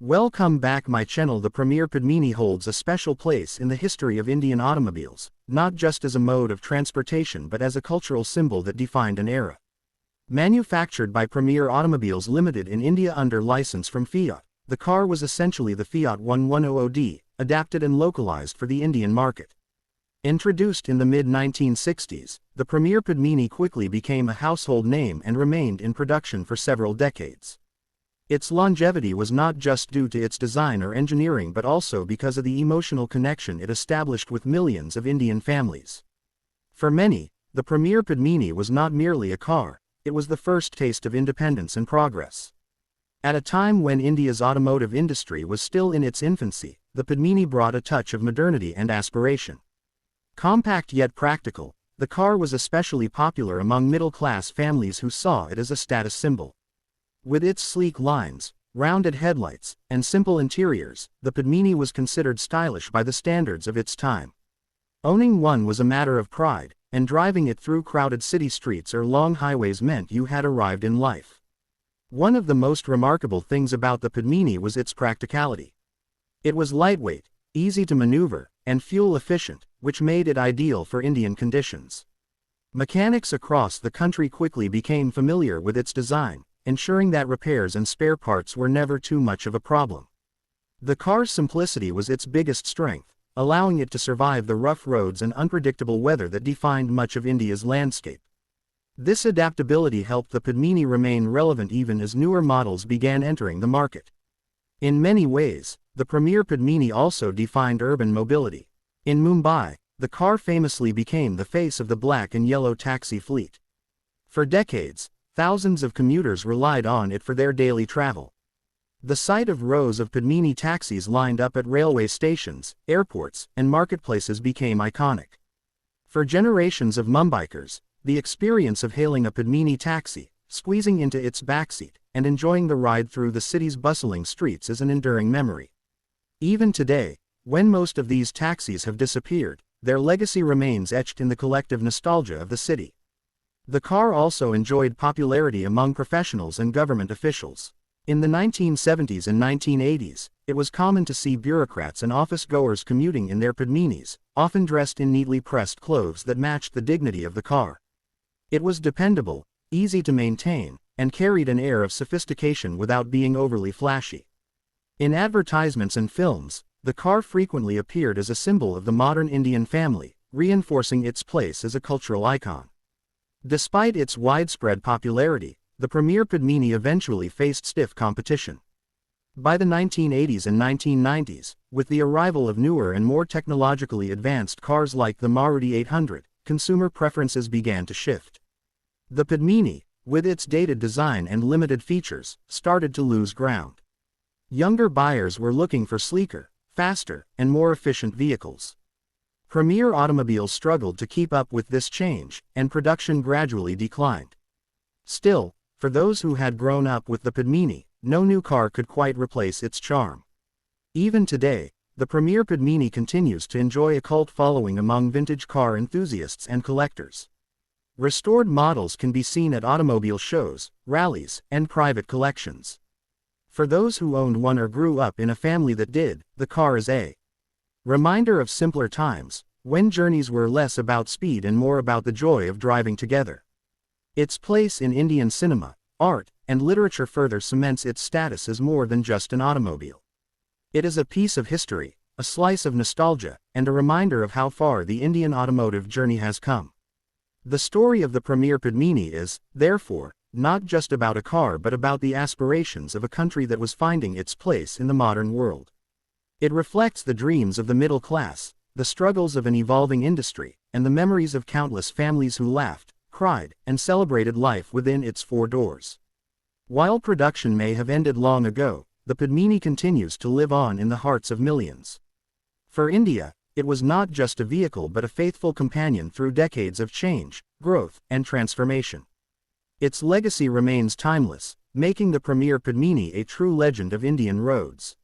Welcome back my channel. The Premier Padmini holds a special place in the history of Indian automobiles, not just as a mode of transportation but as a cultural symbol that defined an era. Manufactured by Premier Automobiles Limited in India under license from Fiat, the car was essentially the Fiat 1100D, adapted and localized for the Indian market. Introduced in the mid-1960s, the Premier Padmini quickly became a household name and remained in production for several decades. Its longevity was not just due to its design or engineering but also because of the emotional connection it established with millions of Indian families. For many, the Premier Padmini was not merely a car, it was the first taste of independence and progress. At a time when India's automotive industry was still in its infancy, the Padmini brought a touch of modernity and aspiration. Compact yet practical, the car was especially popular among middle-class families who saw it as a status symbol. With its sleek lines, rounded headlights, and simple interiors, the Padmini was considered stylish by the standards of its time. Owning one was a matter of pride, and driving it through crowded city streets or long highways meant you had arrived in life. One of the most remarkable things about the Padmini was its practicality. It was lightweight, easy to maneuver, and fuel-efficient, which made it ideal for Indian conditions. Mechanics across the country quickly became familiar with its design, ensuring that repairs and spare parts were never too much of a problem. The car's simplicity was its biggest strength, allowing it to survive the rough roads and unpredictable weather that defined much of India's landscape. This adaptability helped the Padmini remain relevant even as newer models began entering the market. In many ways, the Premier Padmini also defined urban mobility. In Mumbai, the car famously became the face of the black and yellow taxi fleet. For decades, thousands of commuters relied on it for their daily travel. The sight of rows of Padmini taxis lined up at railway stations, airports, and marketplaces became iconic. For generations of Mumbaikars, the experience of hailing a Padmini taxi, squeezing into its backseat, and enjoying the ride through the city's bustling streets is an enduring memory. Even today, when most of these taxis have disappeared, their legacy remains etched in the collective nostalgia of the city. The car also enjoyed popularity among professionals and government officials. In the 1970s and 1980s, it was common to see bureaucrats and office-goers commuting in their Padminis, often dressed in neatly pressed clothes that matched the dignity of the car. It was dependable, easy to maintain, and carried an air of sophistication without being overly flashy. In advertisements and films, the car frequently appeared as a symbol of the modern Indian family, reinforcing its place as a cultural icon. Despite its widespread popularity, the Premier Padmini eventually faced stiff competition. By the 1980s and 1990s, with the arrival of newer and more technologically advanced cars like the Maruti 800, consumer preferences began to shift. The Padmini, with its dated design and limited features, started to lose ground. Younger buyers were looking for sleeker, faster, and more efficient vehicles. Premier Automobiles struggled to keep up with this change, and production gradually declined. Still, for those who had grown up with the Padmini, no new car could quite replace its charm. Even today, the Premier Padmini continues to enjoy a cult following among vintage car enthusiasts and collectors. Restored models can be seen at automobile shows, rallies, and private collections. For those who owned one or grew up in a family that did, the car is a reminder of simpler times, when journeys were less about speed and more about the joy of driving together. Its place in Indian cinema, art, and literature further cements its status as more than just an automobile. It is a piece of history, a slice of nostalgia, and a reminder of how far the Indian automotive journey has come. The story of the Premier Padmini is, therefore, not just about a car but about the aspirations of a country that was finding its place in the modern world. It reflects the dreams of the middle class, the struggles of an evolving industry, and the memories of countless families who laughed, cried, and celebrated life within its four doors. While production may have ended long ago, the Padmini continues to live on in the hearts of millions. For India, it was not just a vehicle but a faithful companion through decades of change, growth, and transformation. Its legacy remains timeless, making the Premier Padmini a true legend of Indian roads.